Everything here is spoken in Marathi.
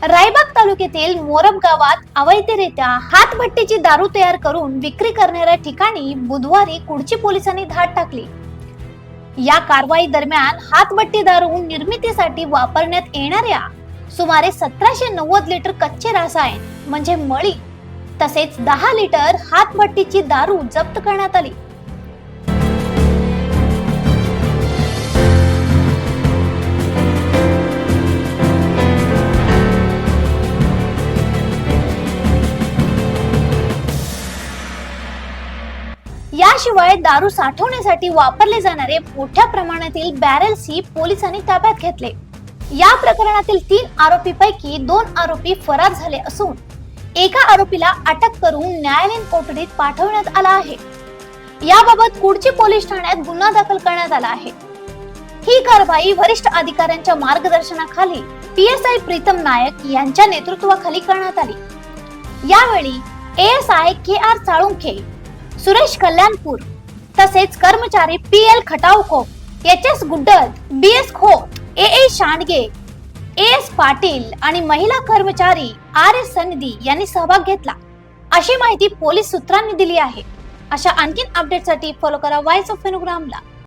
रायबाग तालुक्यातील मोरब गावात अवैधरित्या हातभट्टीची दारू तयार करून विक्री करणाऱ्या ठिकाणी बुधवारी कुडची पोलिसांनी धाड टाकली। या कारवाई दरम्यान हातभट्टी दारू निर्मितीसाठी वापरण्यात येणाऱ्या सुमारे 1790 लिटर कच्चे रसायन म्हणजे मळी तसेच 10 लिटर हातभट्टीची दारू जप्त करण्यात आली। याशिवाय दारू साठवण्यासाठी वापरले जाणारे मोठ्या प्रमाणातील बॅरेल्सही पोलिसांनी ताब्यात घेतले। या प्रकरणातील 3 आरोपीपैकी 2 आरोपी फरार झाले असून एका आरोपीला अटक करून न्यायालयीन कोठडीत पाठवण्यात आला आहे। याबाबत कुडची पोलीस ठाण्यात गुन्हा दाखल करण्यात आला आहे। ही कारवाई वरिष्ठ अधिकाऱ्यांच्या मार्गदर्शनाखाली पीएसआय प्रीतम नायक यांच्या नेतृत्वाखाली करण्यात आली। यावेळी एएसआय केआर साळुंखे, सुरेश कल्याणपूर तसेच कर्मचारी पीएल खटावको, एचएस गुड्डल, बीएस खोत, एए शांडगे, एएस पाटील आणि महिला कर्मचारी आरएस सनदी यांनी सहभाग घेतला, अशी माहिती पोलीस सूत्रांनी दिली आहे। अशा आणखीन अपडेटसाठी फॉलो करा व्हॉइस ऑफ फेनोग्रामला।